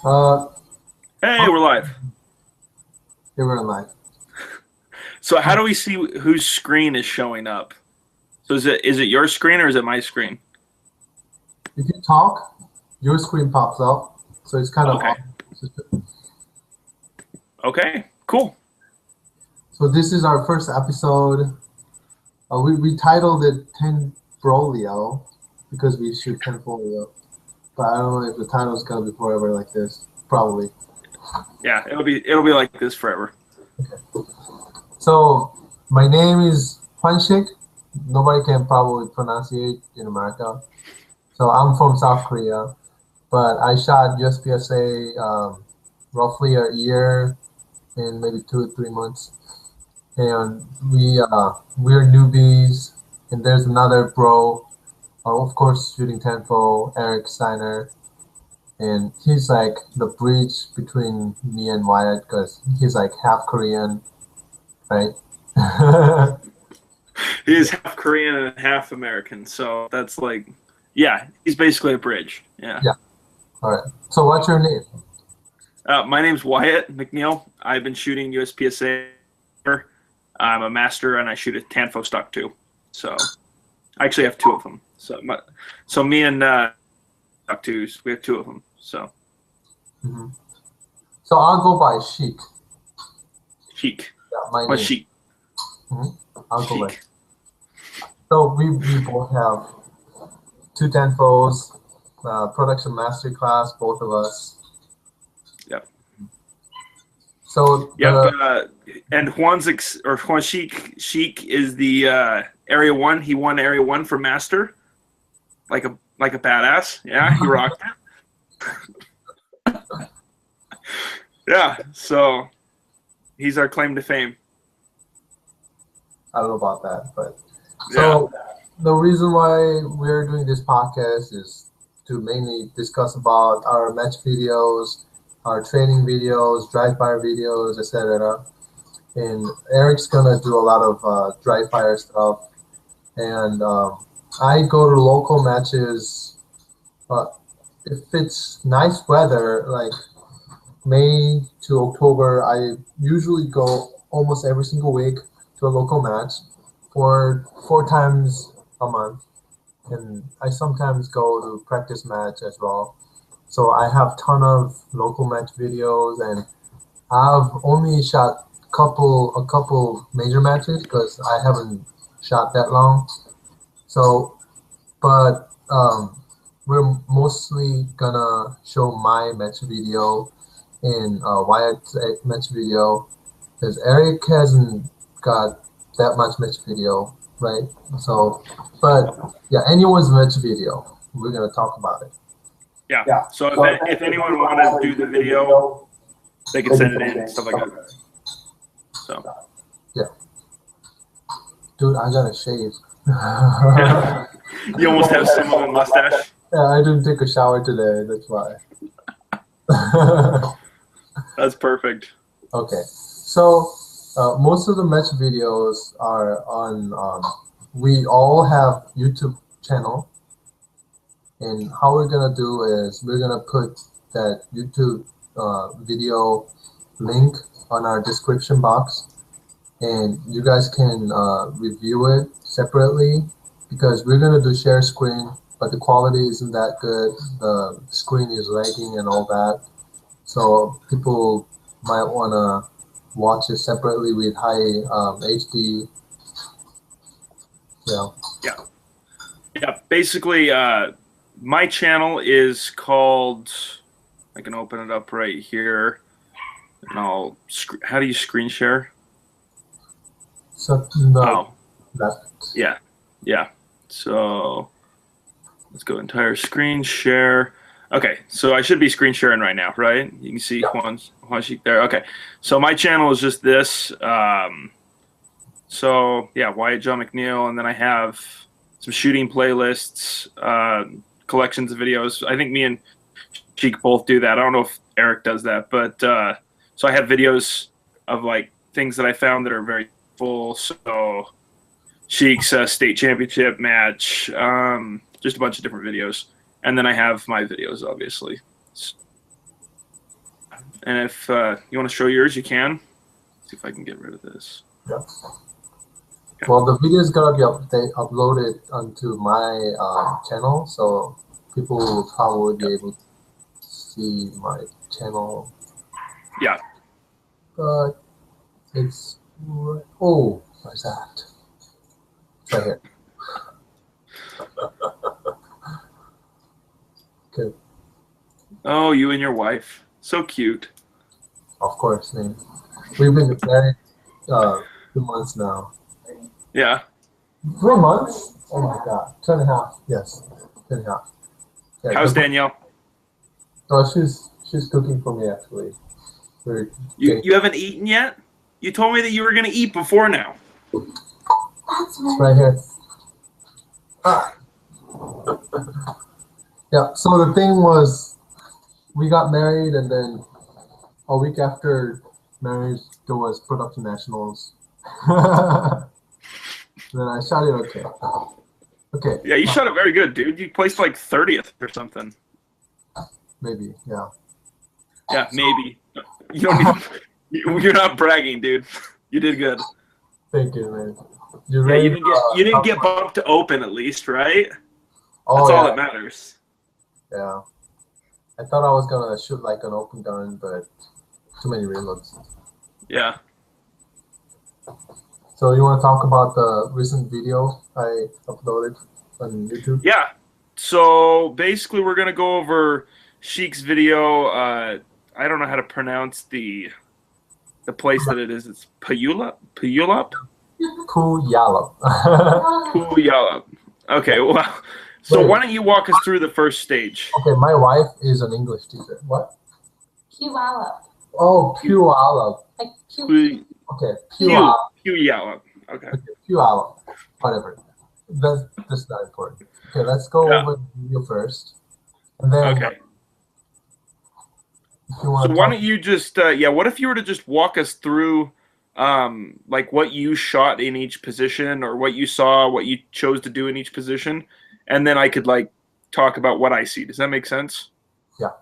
Uh, Hey, we're live. they were live. So how do we see whose screen is showing up? So is it your screen or is it my screen? If you talk, your screen pops up, so it's kind of Okay. off. Okay. Cool. So this is our first episode. We titled it Tangbrolio because we shoot Tenfolio, but I don't know if the title's gonna be forever like this. Probably. Yeah, it'll be like this forever. So my name is Hwanshik. Nobody can probably pronounce it in America. So I'm from South Korea, but I shot USPSA roughly a year and maybe 2 or 3 months. And we're newbies, and there's another bro, of course, shooting tenfo, Eric Steiner, and he's like the bridge between me and Wyatt because he's like half Korean, right? He is half Korean and half American, so that's like, yeah, he's basically a bridge. Yeah. Yeah. All right. So what's your name? My name's Wyatt McNeil. I've been shooting USPSA. I'm a master and I shoot a Tanfo stock too. So I actually have two of them. So me and stock twos, we have two of them. So Hmm. So I'll go by Sheik. chic. Yeah, my What's name. chic? I'll go by. Chic. So we both have two tenfos, production master class, both of us. Yep. So Yep. the And Juan Chic is the area one. He won area one for master, like a badass. Yeah, he rocked it. Yeah. So he's our claim to fame. I don't know about that, but Yeah. so the reason why we're doing this podcast is to mainly discuss about our match videos, our training videos, dry fire videos, etc. And Eric's gonna do a lot of dry fire stuff, and I go to local matches. But if it's nice weather, like May to October, I usually go almost every single week to a local match for 4 times a month, and I sometimes go to practice match as well. So I have ton of local match videos, and I've only shot a couple major matches because I haven't shot that long. So, but we're mostly gonna show my match video and Wyatt's match video because Eric hasn't got that much match video, right? So, but yeah, anyone's match video, we're gonna talk about it. Yeah. Yeah. So So if if anyone anyone wanted to wanted do to the do the video, video, they can they can send it send in it and in. stuff like that. So Yeah, dude, I gotta shave. yeah, you almost have some of a mustache. Yeah, I didn't take a shower today. That's why. That's perfect. Okay, so most of the match videos are on. We all have YouTube channel, and how we're gonna do is we're gonna put that YouTube video link on our description box, and you guys can review it separately because we're gonna do share screen, but the quality isn't that good. The screen is lagging and all that, so people might wanna watch it separately with high HD. Yeah. Yeah. Yeah. Basically, my channel is called. I can open it up right here, and How do you screen share? So the Oh, left. yeah, yeah. So let's go entire screen share. Okay, so I should be screen sharing right now, right? You can see Yeah. Juan Sheik there. Okay, so my channel is just this. So yeah, Wyatt John McNeil, and then I have some shooting playlists, collections of videos. I think me and Cheek both do that. I don't know if Eric does that, but so I have videos of like things that I found that are very full. So Cheek's state championship match, just a bunch of different videos, and then I have my videos, obviously. And if you want to show yours, you can. See if I can get rid of this. Yeah. Well, the video is gonna be uploaded onto my channel, so people will probably be able to see my channel. Yeah. But it's where's that? It's right here. Okay. Oh, you and your wife, so cute. Of course, man. We've been married 2 months now. Yeah. 3 months? Oh my god. 2.5. Yes. 2.5. Yeah, How's Danielle? Oh, she's cooking for me actually. You haven't eaten yet? You told me that you were gonna eat before now. It's right here. Ah. Yeah, so the thing was, we got married, and then a week after marriage, there was production nationals. Then I shot it okay. Okay. Yeah, you shot it very good, dude. You placed like 30th or something. Maybe, yeah. Yeah, maybe. You don't need, you're not bragging, dude. You did good. Thank you, man. Yeah, you didn't get bumped to open at least, right? Oh, That's yeah. all that matters. Yeah. I thought I was gonna shoot like an open gun, but too many reloads. Yeah. So you want to talk about the recent video I uploaded on YouTube? Yeah. So basically, we're gonna go over Sheik's video. I don't know how to pronounce the place that it is. It's Puyallup. Puyallup. Puyallup. Okay. Well, so Wait. why don't you walk us through the first stage? Okay, my wife is an English teacher. What? Puyallup. Oh, Puyallup. Like Okay, Puyallup. Puyallup. Okay. Puyallup. Whatever. That's not important. Okay, let's go over the video first, and then. Okay. If you want So why don't you just what if you were to just walk us through like what you shot in each position, or what you saw, what you chose to do in each position, and then I could like talk about what I see. Does that make sense? Yeah.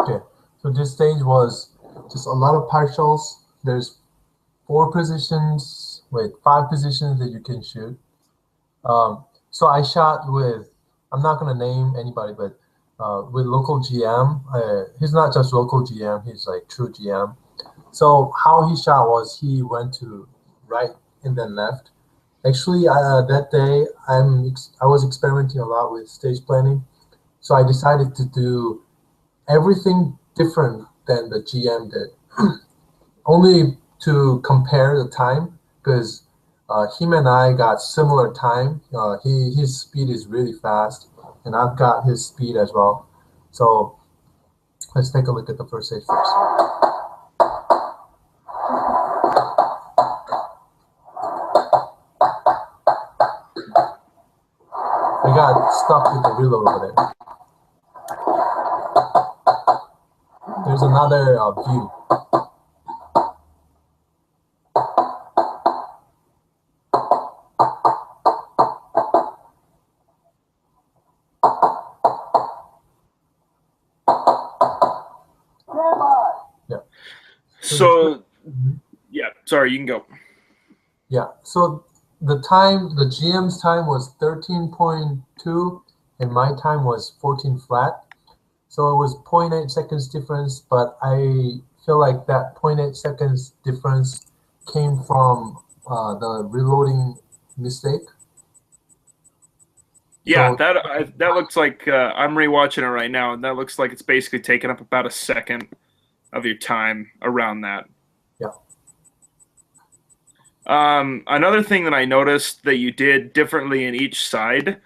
Okay, so this stage was just a lot of partials. There's 5 positions that you can shoot. So I shot with, I'm not gonna name anybody, but with local GM. He's not just local GM, he's like true GM. So how he shot was he went to right and then left. Actually, that day I was experimenting a lot with stage planning, so I decided to do everything different than the GM did, only to compare the time, because him and I got similar time. His speed is really fast, and I've got his speed as well. So let's take a look at the first stage first. I got stuck with the reload over there. There's another view. Yeah. So, yeah, sorry, you can go. Yeah, so the GM's time was 13.2 and my time was 14 flat. So it was 0.8 seconds difference, but I feel like that 0.8 seconds difference came from the reloading mistake. Yeah, So, that looks like I'm rewatching it right now, and that looks like it's basically taking up about a second of your time around that. yeah. Another thing that I noticed that you did differently in each side,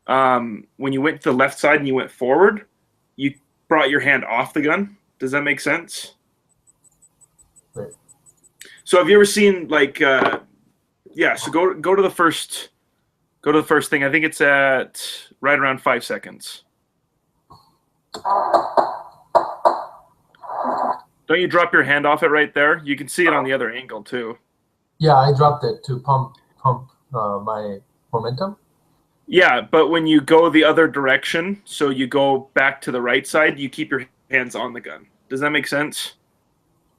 when you went to the left side and you went forward, you brought your hand off the gun. Does that make sense? Right. So have you ever seen like yeah, so go to the first thing. I think it's at right around 5 seconds. Don't you drop your hand off it right there? You can see it on the other angle too. Yeah, I dropped it to pump my momentum. Yeah, but when you go the other direction, so you go back to the right side, you keep your hands on the gun. Does that make sense?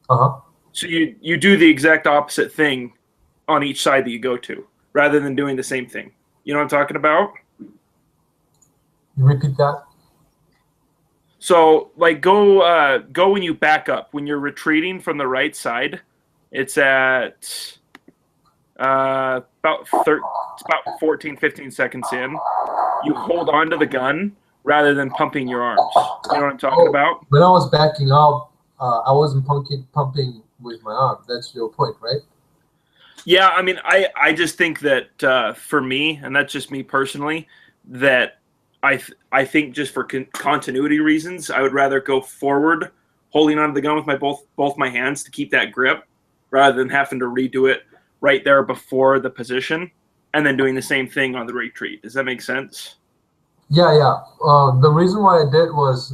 Uh-huh. So you do the exact opposite thing on each side that you go to, rather than doing the same thing. You know what I'm talking about? Repeat that. So like go when you back up. When you're retreating from the right side, it's at it's about 14, 15 seconds in. You hold on to the gun rather than pumping your arms. You know what I'm talking about? When I was backing up, I wasn't pumping with my arm. That's your point, right? Yeah, I mean, I just think that for me, and that's just me personally, that I think just for continuity reasons, I would rather go forward, holding onto the gun with my both my hands to keep that grip, rather than having to redo it right there before the position, and then doing the same thing on the retreat. Does that make sense? Yeah, yeah. The reason why I did was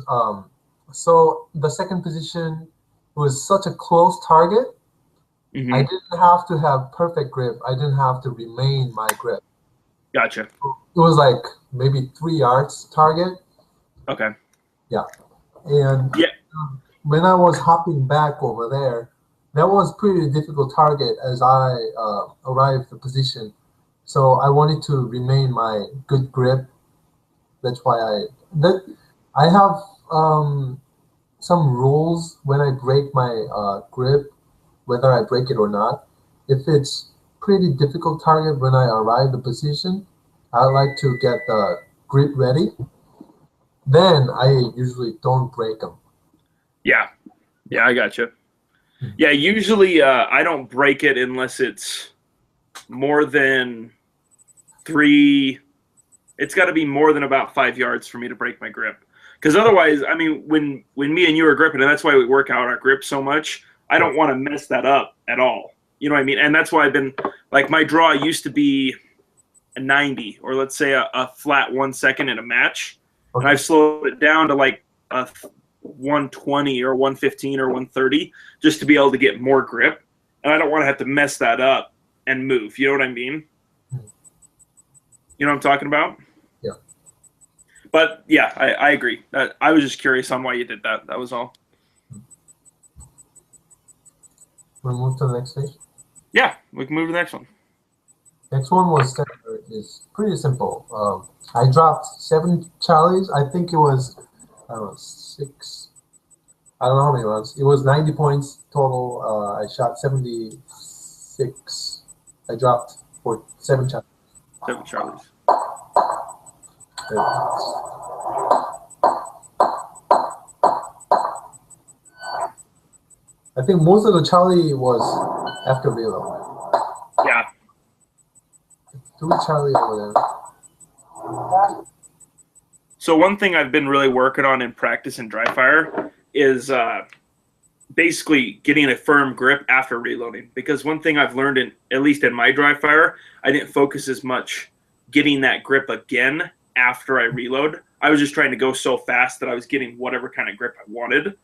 so the second position was such a close target. I Mm-hmm. didn't have to have perfect grip. I didn't have to remain my grip. Gotcha. It was like maybe 3 yards target. Okay. Yeah. And Yeah. when I was hopping back over there, that was pretty difficult target as I arrived the position. So I wanted to remain my good grip. That's why I have some rules when I break my grip, whether I break it or not. If it's pretty difficult target when I arrive the position, I like to get the grip ready. Then I usually don't break them. Yeah. Yeah, I gotcha. Yeah, usually I don't break it unless it's more than three. It's got to be more than about 5 yards for me to break my grip. Because otherwise, I mean, when me and you are gripping, and that's why we work out our grip so much, I don't want to mess that up at all. You know what I mean? And that's why I've been like my draw used to be a 90, or let's say a flat 1 second in a match, and Okay. I've slowed it down to like a 120 or 115 or 130 just to be able to get more grip. And I don't want to have to mess that up and move. You know what I mean? You know what I'm talking about? Yeah. But yeah, I agree. I was just curious on why you did that. That was all. We'll move to the next stage. Yeah, we can move to the next one. Next one is pretty simple. I dropped 7 Charlies. I think it was, I don't know, 6. I don't know how many it was. It was 90 points total. I shot 76. I dropped for 7 Charlies. 7 Charlies. I think most of the Charlie was after reload. Yeah. 2 Charlie over there. So one thing I've been really working on in practice in dry fire is basically getting a firm grip after reloading. Because one thing I've learned, at least in my dry fire, I didn't focus as much getting that grip again after I reload. I was just trying to go so fast that I was getting whatever kind of grip I wanted.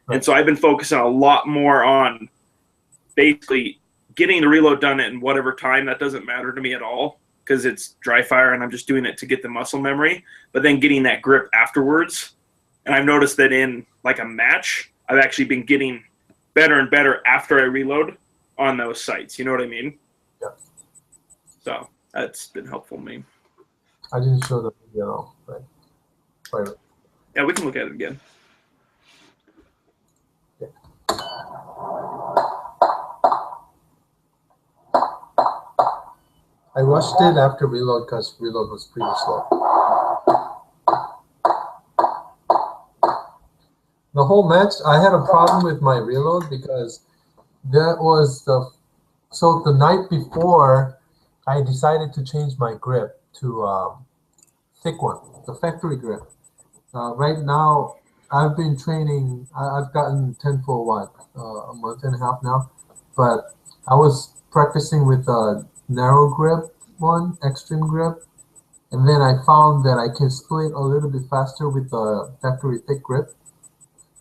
Right. And so I've been focusing a lot more on basically getting the reload done in whatever time. That doesn't matter to me at all because it's dry fire and I'm just doing it to get the muscle memory, but then getting that grip afterwards. And I've noticed that in like a match, I've actually been getting better and better after I reload on those sites. You know what I mean? Yeah. So that's been helpful to me. I didn't show the video, but whatever. Yeah, we can look at it again. Yeah. I rushed it after reload because reload was pretty slow. The whole match, I had a problem with my reload because that was the night before I decided to change my grip to thick one, the factory grip. Right now, I've been training. I've gotten 10 for what, a month and a half now, but I was practicing with a narrow grip one, extreme grip, and then I found that I can split a little bit faster with the factory thick grip.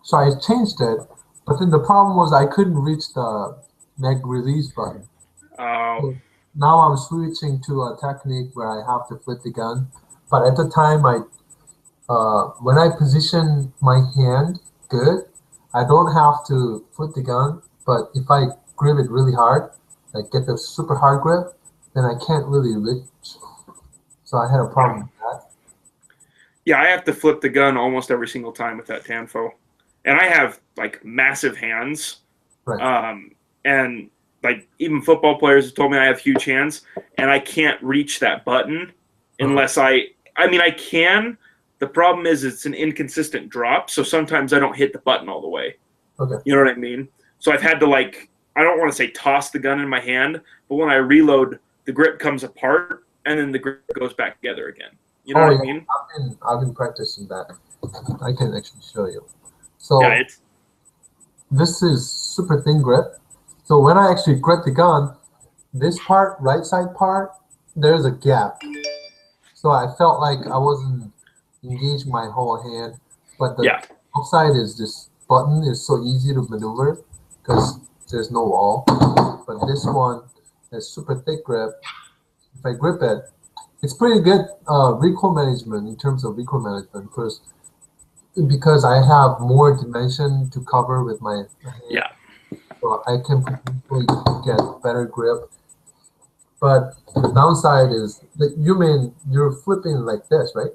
So I changed it, but then the problem was I couldn't reach the mag release button. Oh. now I'm switching to a technique where I have to flip the gun. But at the time, when I position my hand good, I don't have to flip the gun. But if I grip it really hard, like get the super hard grip, then I can't really reach. So I had a problem with that. Yeah, I have to flip the gun almost every single time with that Tanfo, and I have like massive hands. Right. And like even football players have told me I have huge hands, and I can't reach that button unless I mean, I can. The problem is it's an inconsistent drop, so sometimes I don't hit the button all the way. Okay. You know what I mean? So I've had to like, I don't want to say toss the gun in my hand, but when I reload, the grip comes apart and then the grip goes back together again. You know what I mean? I've been practicing that. I can actually show you. So Yeah, this is super thin grip. So when I actually grip the gun, this part, right side part, there's a gap. So I felt like I wasn't engaging my whole hand, but the outside is this button is so easy to maneuver because there's no wall. But this one has super thick grip. If I grip it, it's pretty good recoil management in terms of recoil management first because I have more dimension to cover with my hand. Yeah. So I can potentially get better grip. But the downside is that you're flipping like this, right?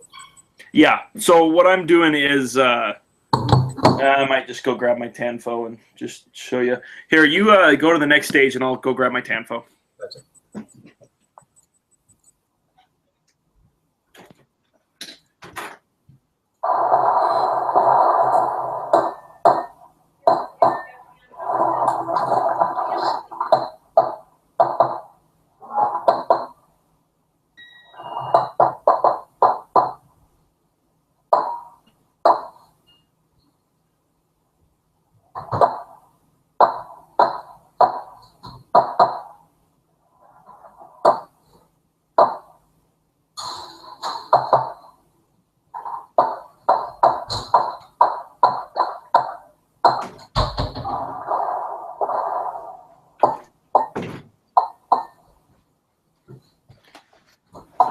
Yeah. So what I'm doing is I might just go grab my Tanfo and just show you. Here, you go to the next stage and I'll go grab my Tanfo. Gotcha.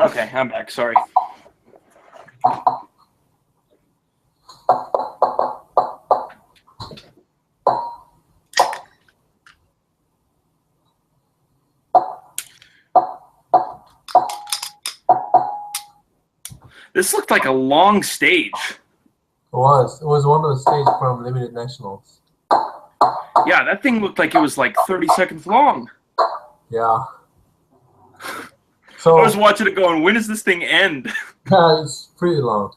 Okay, I'm back. Sorry. This looked like a long stage. It was one of the stages from Limited Nationals. Yeah, that thing looked like it was like 30 seconds long. Yeah. So I was watching it going, when does this thing end? it's pretty long.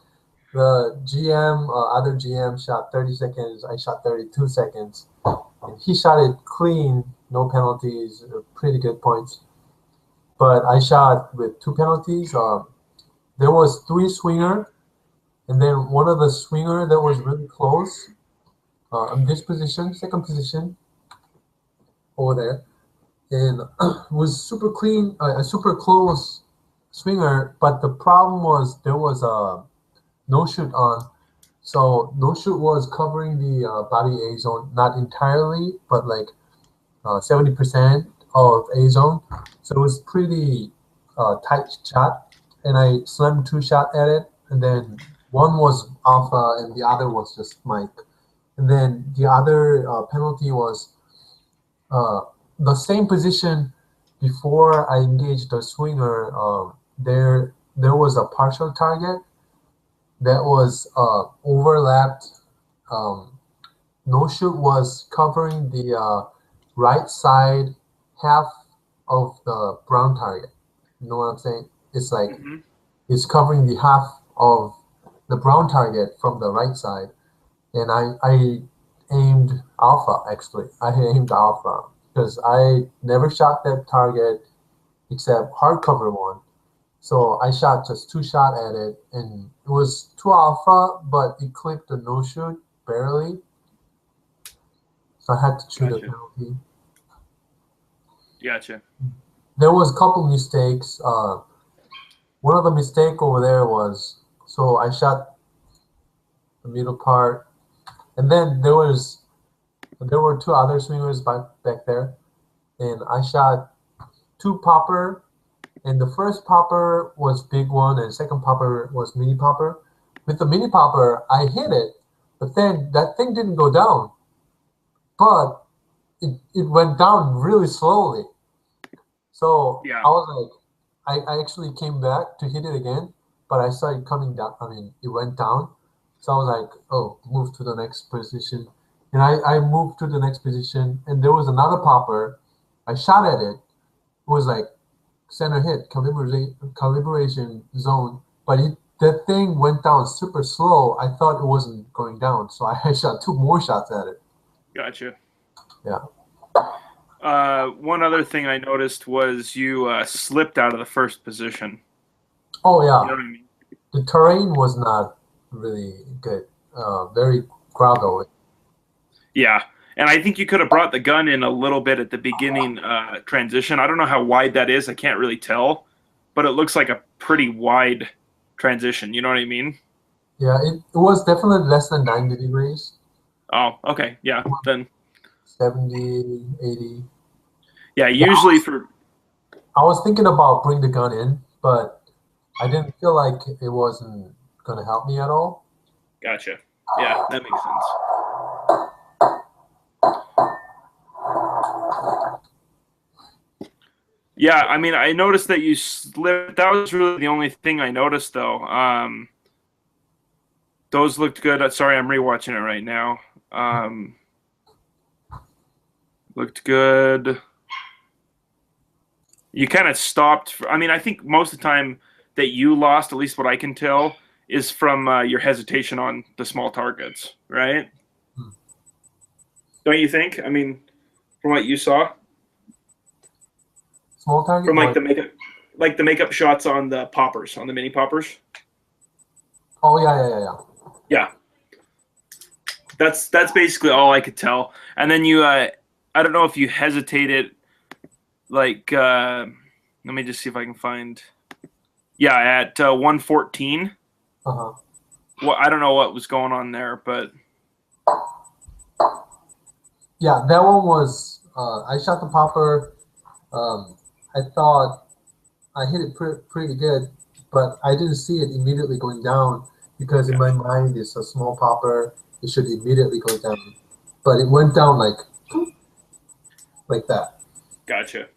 The GM, other GM shot 30 seconds. I shot 32 seconds. And he shot it clean, no penalties, pretty good points. But I shot with 2 penalties. There was 3 swinger, and then one of the swinger that was really close in this position, second position, over there, and was super clean, a super close swinger. But the problem was there was a no shoot on, so no shoot was covering the body A zone, not entirely, but like 70% of A zone. So it was pretty tight shot, and I slammed 2 shot at it, and then one was alpha and the other was just Mike. And then the other penalty was the same position before I engaged the swinger. There was a partial target that was overlapped. No shoot was covering the right side half of the brown target. You know what I'm saying? It's like it's covering the half of the brown target from the right side, and I aimed alpha. Actually, I aimed alpha because I never shot that target except hardcover one. So I shot just 2 shot at it, and it was 2 alpha, but it clipped the no shoot barely. So I had to shoot a penalty. Gotcha. There was a couple mistakes. One of the mistake over there was, so I shot the middle part, and then there were 2 other swingers back there, and I shot two popper, and the first popper was big one, and second popper was mini popper. With the mini popper, I hit it, but then that thing didn't go down, but it went down really slowly. So Yeah. I was like, I actually came back to hit it again, but I saw it coming down. I mean, it went down. So I was like, oh, move to the next position. And I moved to the next position, and there was another popper. I shot at it. It was like center hit, calibration zone, but that thing went down super slow. I thought it wasn't going down, so I shot two more shots at it. Gotcha. Yeah. One other thing I noticed was you slipped out of the first position. Oh yeah. You know what I mean? The terrain was not really good. Very gravelly. Yeah. And I think you could have brought the gun in a little bit at the beginning transition. I don't know how wide that is. I can't really tell, but it looks like a pretty wide transition. You know what I mean? Yeah, it was definitely less than 90 degrees. Oh, okay. Yeah. Then 70, 80. yeah, Yeah, usually for I was thinking about bring the gun in, but I didn't feel like it wasn't gonna help me at all. gotcha. Yeah, that makes sense. Yeah, I mean, I noticed that you slipped. That was really the only thing I noticed, though. Those looked good. Sorry, I'm rewatching it right now. Looked good. You kind of stopped. I mean, I think most of the time that you lost, at least what I can tell, is from your hesitation on the small targets, right? Hmm. Don't you think? I mean, from what you saw, Small target from like or the makeup shots on the poppers, on the mini poppers. oh yeah. Yeah, that's basically all I could tell. And then you, I don't know if you hesitated, like, let me just see if I can find. Yeah, at 114. Uh-huh. Well, I don't know what was going on there, but Yeah, that one was I shot the popper. I thought I hit it pretty good, but I didn't see it immediately going down because in yeah, my mind it's a small popper. It should immediately go down, but it went down like that. gotcha.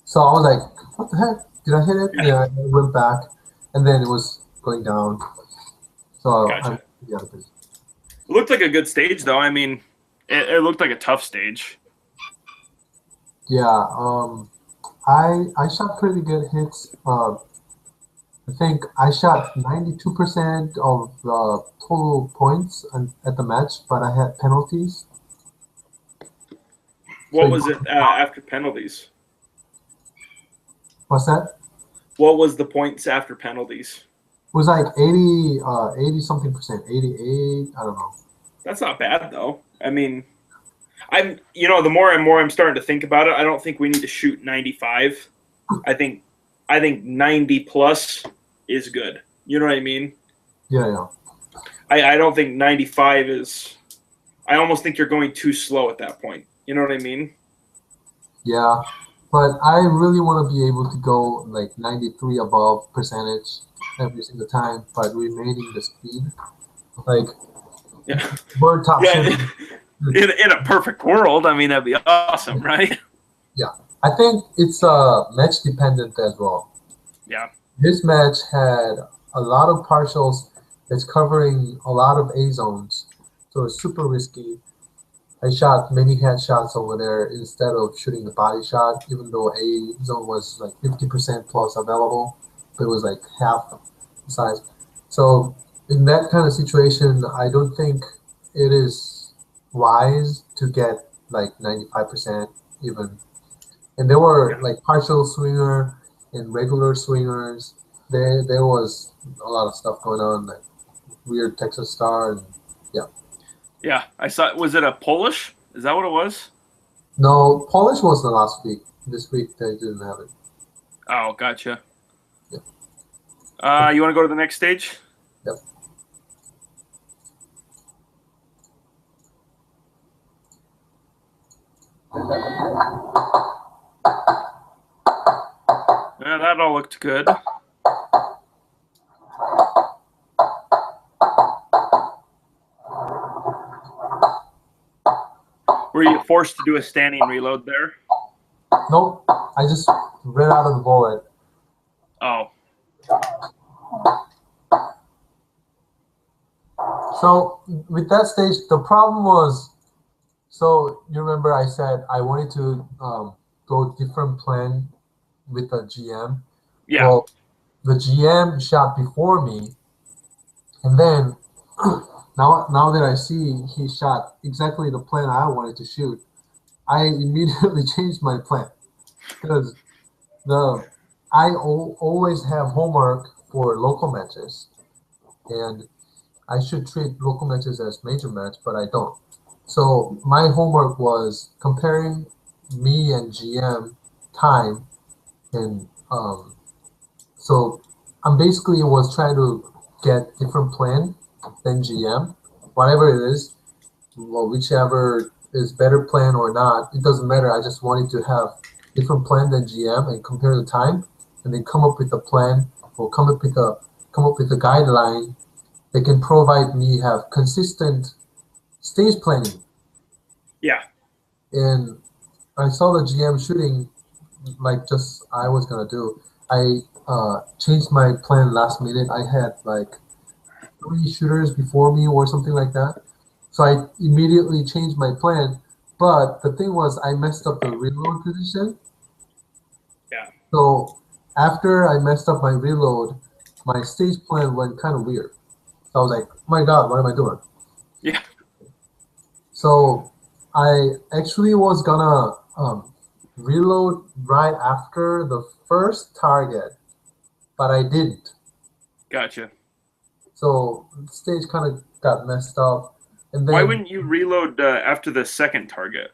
So I was like, "What the heck? Did I hit it?" Yeah, I went back, and then it was going down. So Gotcha. yeah, It looked like a good stage, though. I mean, it looked like a tough stage. yeah. I shot pretty good hits. I think I shot 92% of the total points at the match, but I had penalties. So What it was goes it after penalties? what's that? What was the points after penalties? It was like 80, 80 something percent, 88. I don't know. That's not bad, though. I mean, the more and more I'm starting to think about it, I don't think we need to shoot 95. I think, 90 plus is good. You know what I mean? Yeah. I don't think 95 is. I almost think you're going too slow at that point. You know what I mean? Yeah. But I really want to be able to go like 93 above percentage every single time, but remaining the speed. Like, Yeah. bird top Yeah. shooting. In a perfect world, I mean, that'd be awesome, right? Yeah. I think it's match dependent as well. Yeah. This match had a lot of partials that's covering a lot of A zones, so it's super risky. I shot many headshots over there instead of shooting the body shot, even though A zone was like 50% plus available, but it was like half the size. So in that kind of situation, I don't think it is wise to get like 95% even. And there were Yeah. like partial swinger and regular swingers. There was a lot of stuff going on, like weird Texas Star and yeah. Yeah. I saw. Was it a Polish? Is that what it was? No, Polish was the last week. This week they didn't have it. Oh, gotcha. Yeah. You want to go to the next stage? Yep. good. Were you forced to do a standing reload there? Nope, I just ran out of the bullet. Oh. So with that stage, the problem was, so you remember I said I wanted to go different plan with the GM. Yeah. Well, the GM shot before me, and then now that I see he shot exactly the plan I wanted to shoot, I immediately changed my plan because always have homework for local matches, and I should treat local matches as major match, but I don't. So my homework was comparing me and GM time, and so I'm basically was trying to get different plan than GM, whatever it is, well, whichever is better plan or not, it doesn't matter. I just wanted to have different plan than GM and compare the time, and then come up with a plan or come up with a guideline that can provide me have consistent stage planning. Yeah. And I saw the GM shooting like just I was gonna do. I changed my plan last minute. I had like 3 shooters before me or something like that. So I immediately changed my plan. But the thing was I messed up the reload position. Yeah. So after I messed up my reload, my stage plan went kind of weird. So I was like, oh my God, what am I doing? Yeah. So I actually was gonna reload right after the first target, but I didn't. Gotcha. So the stage kind of got messed up. And then Why wouldn't you reload after the second target?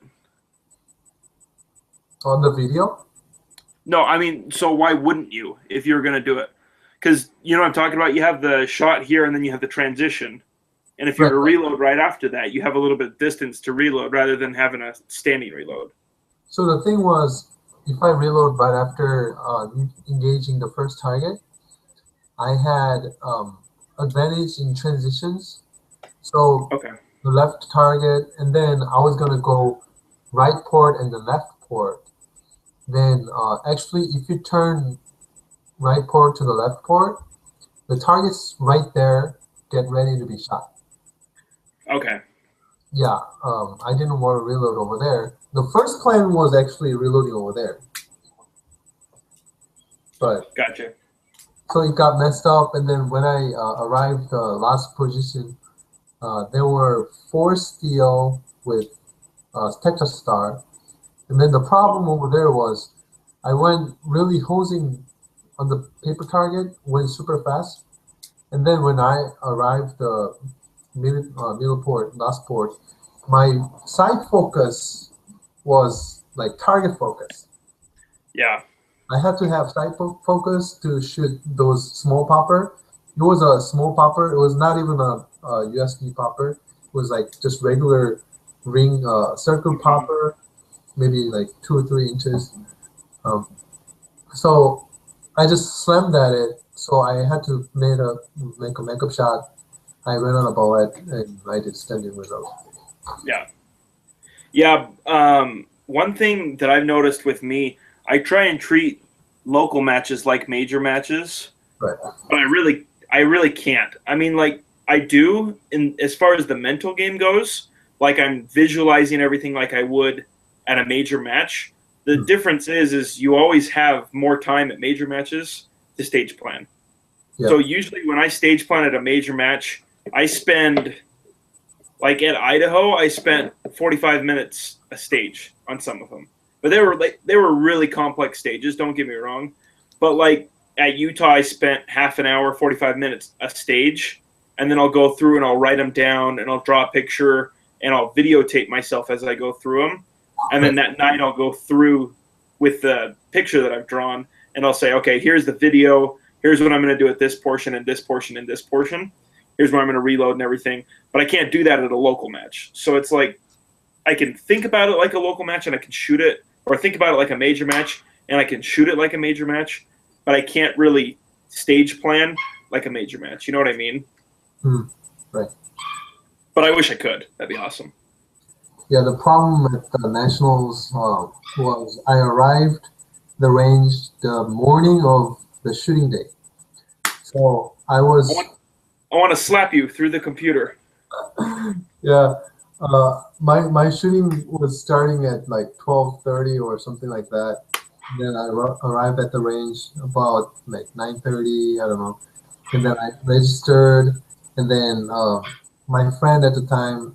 on the video? No, I mean, so why wouldn't you if you were going to do it? Because you know what I'm talking about? You have the shot here and then you have the transition. And if you were to reload right after that, you have a little bit of distance to reload rather than having a standing reload. So the thing was, if I reload right after engaging the first target, I had advantage in transitions. So Okay. the left target, and then I was going to go right port and the left port. Then actually, if you turn right port to the left port, the target's right there, get ready to be shot. Okay. Yeah, I didn't want to reload over there. The first plan was actually reloading over there. But gotcha. So it got messed up, and then when I arrived the last position, there were 4 steel with Texas Star. And then the problem over there was I went really hosing on the paper target, went super fast. And then when I arrived the middle port, last port, my sight focus was like target focus. Yeah. I had to have sight focus to shoot those small popper. It was a small popper. It was not even a USB popper. It was like just regular ring circle popper, maybe like 2 or 3 inches. So I just slammed at it. So I had to make a makeup shot. I went on a bullet and I did standing reload. Yeah. Yeah. One thing that I've noticed with me, I try and treat local matches like major matches, Right. but I really can't. I mean, like I do in as far as the mental game goes, like I'm visualizing everything like I would at a major match. The difference is you always have more time at major matches to stage plan. Yeah. So usually when I stage plan at a major match, I spend, like at Idaho, I spent 45 minutes a stage on some of them. But they were really complex stages, don't get me wrong. But like at Utah, I spent half an hour, 45 minutes a stage, and then I'll go through and I'll write them down and I'll draw a picture and I'll videotape myself as I go through them. And then that night I'll go through with the picture that I've drawn and I'll say, okay, here's the video. Here's what I'm going to do at this portion and this portion and this portion. Here's where I'm going to reload and everything. But I can't do that at a local match. So it's like I can think about it like a local match and I can shoot it, or think about it like a major match and I can shoot it like a major match. but I can't really stage plan like a major match. You know what I mean? Right. But I wish I could. That'd be awesome. Yeah, the problem with the nationals was I arrived the range the morning of the shooting day, so I was. I want to slap you through the computer. Yeah, my shooting was starting at like 12:30 or something like that. Then I arrived at the range about like 9:30. I don't know, and then I registered, and then my friend at the time,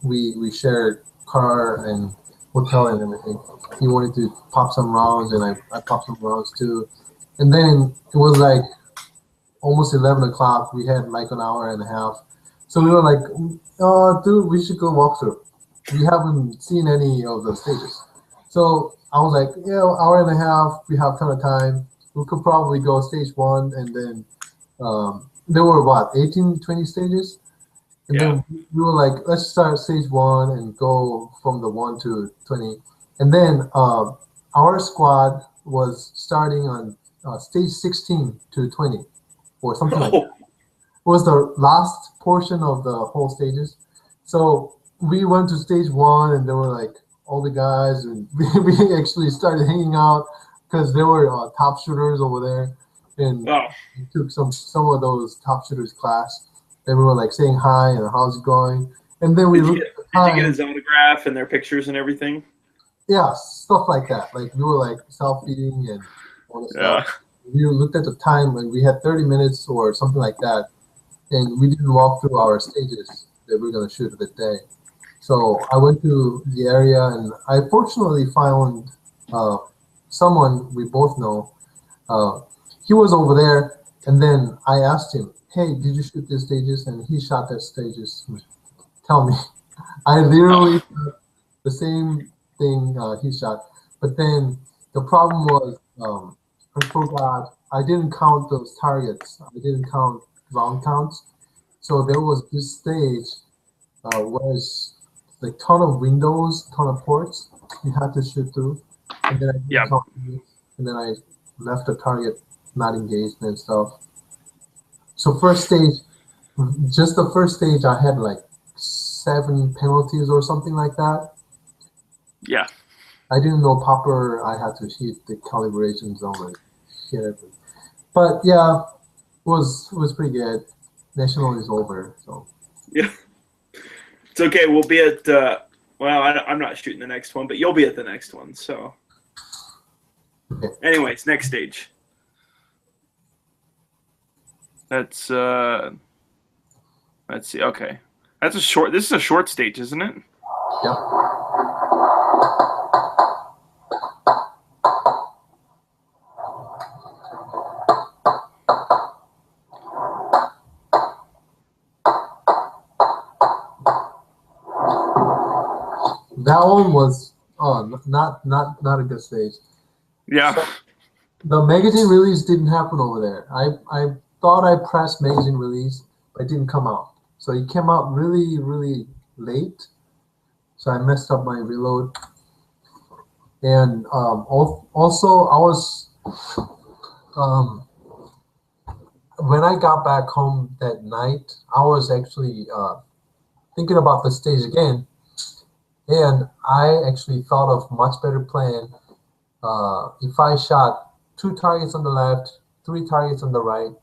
we shared car and hotel and everything. He wanted to pop some rounds, and I popped some rounds too. And then it was like almost 11 o'clock. We had like an hour and a half. So we were like, oh, dude, we should go walk through. We haven't seen any of the stages. So I was like, yeah, hour and a half, we have ton of time. We could probably go stage one, and then there were what, 18, 20 stages? And then we were like, let's start stage one and go from the 1 to 20. And then our squad was starting on stage 16 to 20 or something like that. It was the last portion of the whole stages. So we went to stage one, and there were like all the guys, and we actually started hanging out because there were top shooters over there, and we took some of those top shooters class. And we were like saying hi and how's it going, and then we looked at the time. Did you get his autograph and their pictures and everything? Yeah, stuff like that. Like we were like selfieing and all the stuff. We looked at the time, and we had 30 minutes or something like that. And we didn't walk through our stages that we were going to shoot that day. So I went to the area, and I fortunately found someone we both know. He was over there, and then I asked him, hey, did you shoot these stages? And he shot their stages. Tell me. I literally shot the same thing he shot. But then the problem was I forgot. I didn't count those targets. I didn't count round counts. So there was this stage where it's like ton of windows, ton of ports you had to shoot through, and then and then I left the target not engaged and stuff. So first stage, just the first stage, I had like 7 penalties or something like that. Yeah. I didn't know proper. I had to hit the calibration zone and hit everything. But yeah, was pretty good. National is over, so. Yeah. It's okay. We'll be at, well, I'm not shooting the next one, but you'll be at the next one, so. Okay. Anyways, next stage. That's, let's see, okay. This is a short stage, isn't it? Yep. That one was not a good stage. Yeah. So the magazine release didn't happen over there. I thought I pressed magazine release, but it didn't come out. So it came out really, really late. So I messed up my reload. And also I was when I got back home that night, I was actually thinking about the stage again. And I actually thought of much better plan. If I shot 2 targets on the left, 3 targets on the right,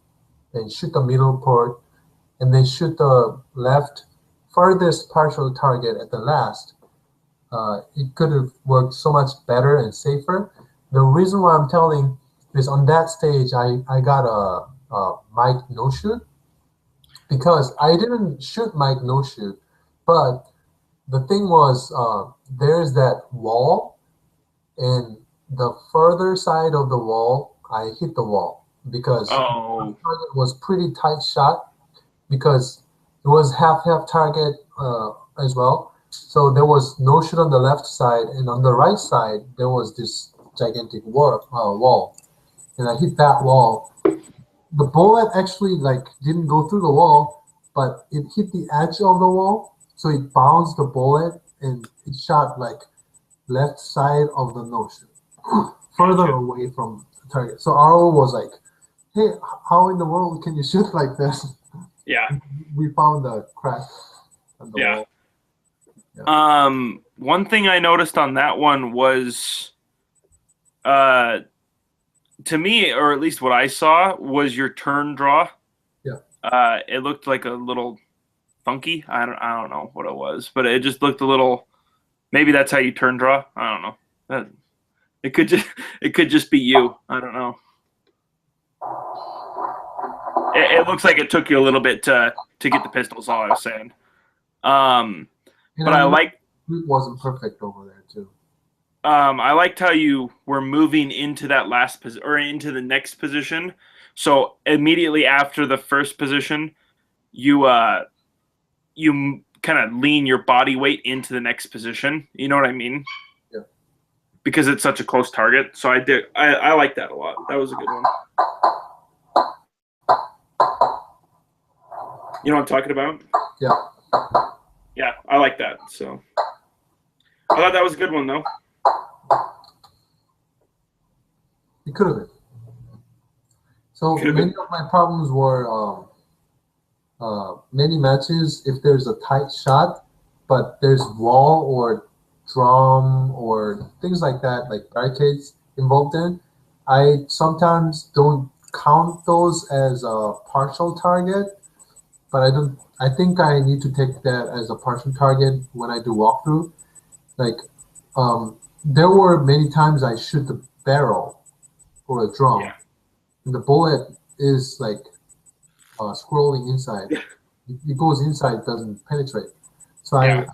and shoot the middle port, and then shoot the left furthest partial target at the last, it could have worked so much better and safer. The reason why I'm telling is on that stage, I got a mic no shoot, because I didn't shoot mic no shoot, but the thing was, there's that wall, and the further side of the wall, I hit the wall because the target was pretty tight shot, because it was half target as well. So there was no shoot on the left side, and on the right side there was this gigantic wall, and I hit that wall. The bullet actually like didn't go through the wall, but it hit the edge of the wall. So it bounced the bullet, and it shot like left side of the nose, further away from target. So RO was like, hey, how in the world can you shoot like this? Yeah. We found the crack on the wall. One thing I noticed on that one was, to me, or at least what I saw, was your turn draw. Yeah. It looked like a little funky. I don't know what it was, but it just looked a little. Maybe that's how you turn draw. I don't know. It could just be you. I don't know. It looks like it took you a little bit to get the pistols. All I was saying. But I like. It wasn't perfect over there too. I liked how you were moving into that last position or into the next position. So immediately after the first position, you kind of lean your body weight into the next position. You know what I mean? Yeah. Because it's such a close target. So I like that a lot. That was a good one. You know what I'm talking about? Yeah. Yeah, I like that. So I thought that was a good one, though. It could have been. So many of my problems were many matches, if there's a tight shot, but there's wall or drum or things like that, like barricades involved in, I sometimes don't count those as a partial target, but I think I need to take that as a partial target when I do walkthrough. Like, there were many times I shoot the barrel or a drum, Yeah. and the bullet is like scrolling inside. It goes inside, doesn't penetrate. So I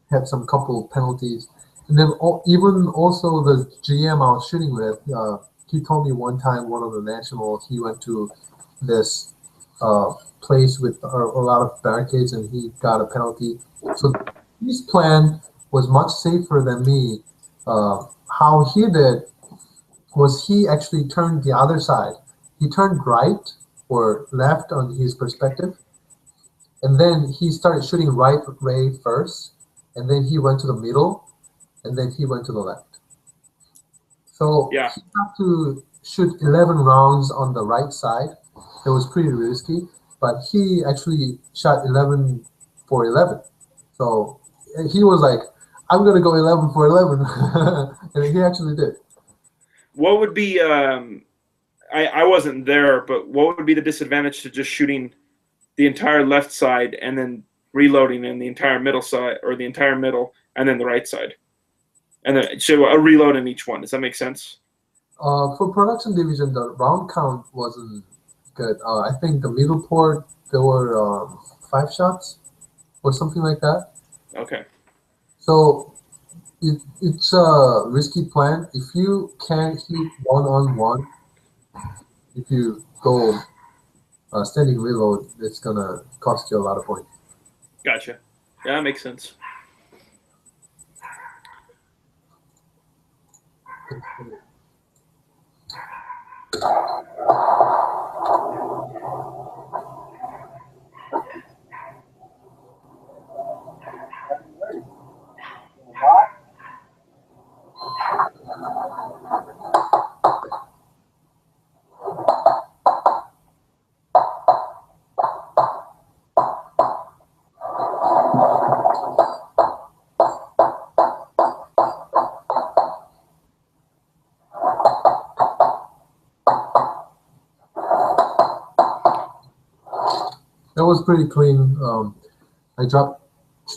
had some couple penalties. And then even also the GM I was shooting with, he told me one time, one of the nationals, he went to this place with a lot of barricades and he got a penalty. So his plan was much safer than me. How he did was he actually turned the other side. He turned right or left on his perspective, and then he started shooting right ray first, and then he went to the middle, and then he went to the left. So he had to shoot 11 rounds on the right side. It was pretty risky, but he actually shot 11 for 11. So he was like, I'm going to go 11 for 11. And he actually did. What would be, I wasn't there, but what would be the disadvantage to just shooting the entire left side and then reloading in the entire middle side, or the entire middle and then the right side? And then so a reload in each one. Does that make sense? For production division, the round count wasn't good. I think the middle port, there were 5 shots or something like that. Okay. So it's a risky plan. If you can't hit one-on-one, if you go standing reload, it's going to cost you a lot of points. Gotcha. Yeah, that makes sense. That was pretty clean. I dropped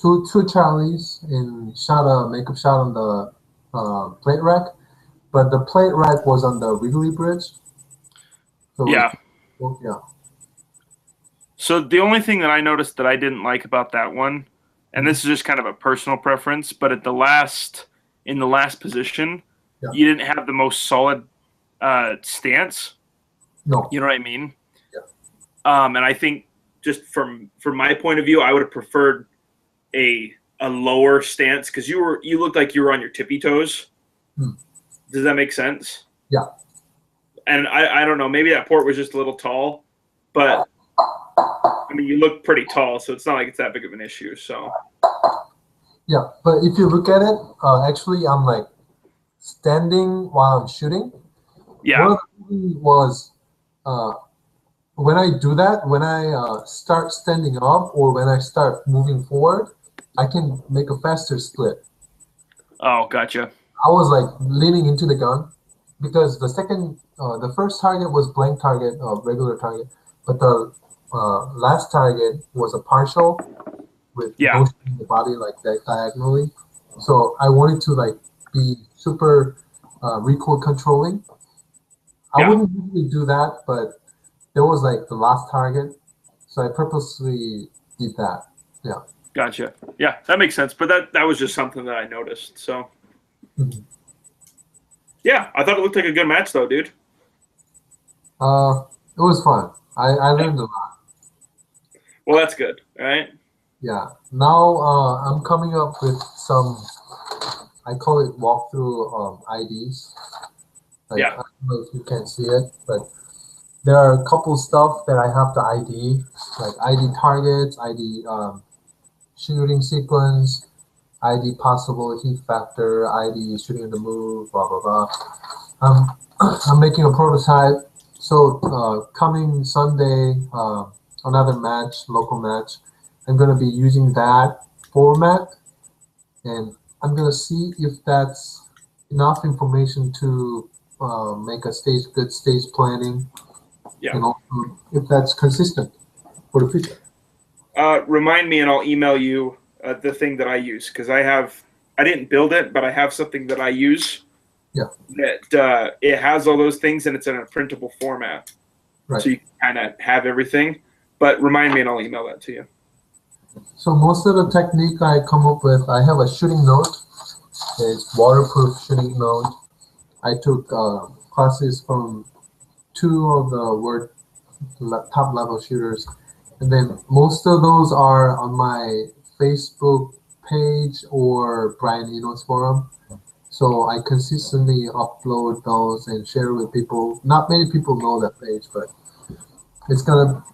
two Charlies and shot a makeup shot on the plate rack, but the plate rack was on the Wrigley Bridge. So yeah. Yeah. So the only thing that I noticed that I didn't like about that one, and this is just kind of a personal preference, but in the last position, you didn't have the most solid stance. No. You know what I mean? Yeah. And I think just from my point of view, I would have preferred a lower stance because you looked like you were on your tippy toes. Does that make sense? Yeah. And I don't know, maybe that port was just a little tall, but I mean, you look pretty tall, so it's not like it's that big of an issue. So. Yeah, but if you look at it, actually, I'm like standing while I'm shooting. Yeah. of the movie was uh, when I do that, when I start standing up or when I start moving forward, I can make a faster split. Oh, gotcha. I was like leaning into the gun because the first target was blank target, regular target, but the last target was a partial with Yeah. motion in the body like that diagonally. So I wanted to like be super recoil controlling. I Yeah. wouldn't usually do that, but there was like the last target, so I purposely did that. Yeah. Gotcha. Yeah, that makes sense. But that was just something that I noticed. So Mhm. yeah, I thought it looked like a good match though, dude. It was fun. I Yeah. learned a lot. Well, that's good. All right. Yeah. Now I'm coming up with some. I call it walkthrough IDs. Like I Yeah. don't know if you can see it, but there are a couple stuff that I have to ID, like ID targets, ID shooting sequence, ID possible heat factor, ID shooting the move, blah blah blah. I'm making a prototype. So coming Sunday, another match, local match. I'm gonna be using that format, and I'm gonna see if that's enough information to make a good stage planning, Yeah. and also if that's consistent for the future. Remind me, and I'll email you the thing that I use because I didn't build it, but I have something that I use Yeah, that it has all those things and it's in a printable format, right. so you can kind of have everything. But remind me, and I'll email that to you. So most of the technique I come up with, I have a shooting note. It's waterproof shooting note. I took classes from two of the world top level shooters, and then most of those are on my Facebook page or Brian Eno's forum. So I consistently upload those and share with people. Not many people know that page, but it's gonna.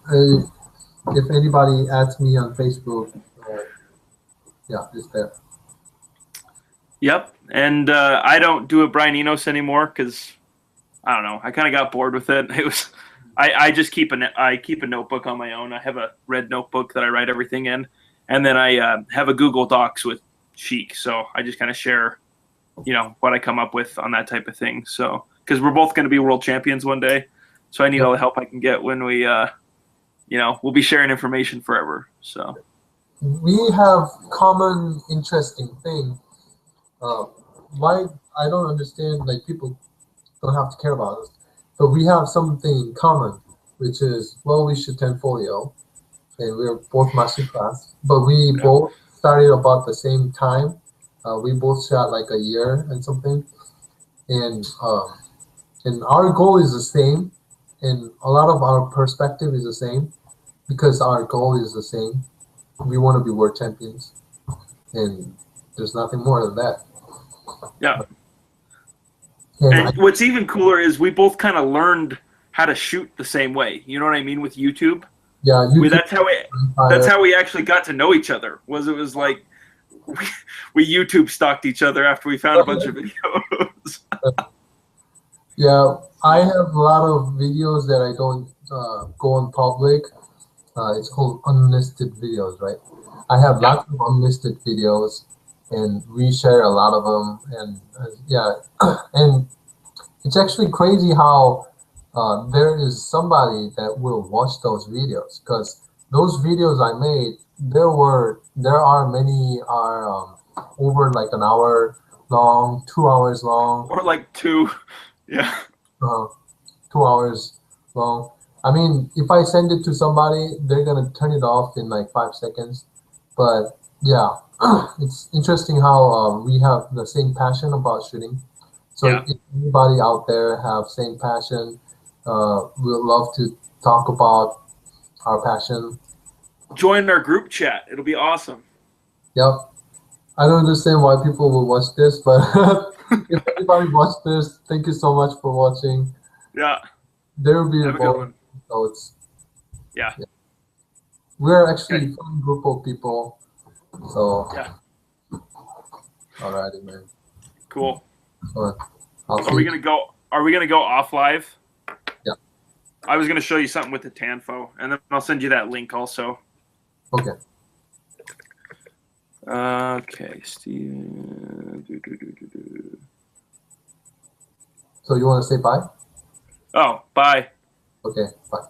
If anybody adds me on Facebook, yeah, it's there. Yep. And I don't do a Brian Enos anymore because I don't know. I kind of got bored with it. It was I just I keep a notebook on my own. I have a red notebook that I write everything in, and then I have a Google Docs with Sheik. So I just kind of share, what I come up with on that type of thing. So because we're both going to be world champions one day, so I need Yep. all the help I can get when we'll be sharing information forever. So We have common interesting thing. Uh, why I don't understand, like people don't have to care about us, but we have something in common, which is well, we shoot Tenfolio, and we're both master class, but we yeah, both started about the same time. We both shot like a year and something, and our goal is the same, and a lot of our perspective is the same because our goal is the same. We want to be world champions, and there's nothing more than that. yeah. And I, And what's even cooler is we both kind of learned how to shoot the same way. You know what I mean with YouTube? yeah, We YouTube that's how we that's fire. how we actually got to know each other. It was like we YouTube stalked each other after we found a bunch of videos. Yeah, I have a lot of videos that I don't go on public. It's called unlisted videos, right? I have Yeah, lots of unlisted videos, and we share a lot of them. And yeah, and it's actually crazy how there is somebody that will watch those videos because those videos I made, there are many are over like an hour long, 2 hours long, or like two. Yeah, uh, 2 hours long. I mean, if I send it to somebody, they're gonna turn it off in like 5 seconds. But yeah, it's interesting how we have the same passion about shooting. So yeah. if anybody out there have same passion, we'd love to talk about our passion. Join our group chat. It'll be awesome. Yep. I don't understand why people will watch this, but if anybody watched this, thank you so much for watching. Yeah, There will be a have a good bonus one. notes. Yeah. We're actually Okay. a fun group of people. So, Yeah. alrighty, man. Cool. Fun. I'll Are see we you. gonna go? are we gonna go off live? Yeah. I was gonna show you something with the Tanfo, and then I'll send you that link also. Okay. Okay, Steve. So you want to say bye? Oh, bye. Okay, bye.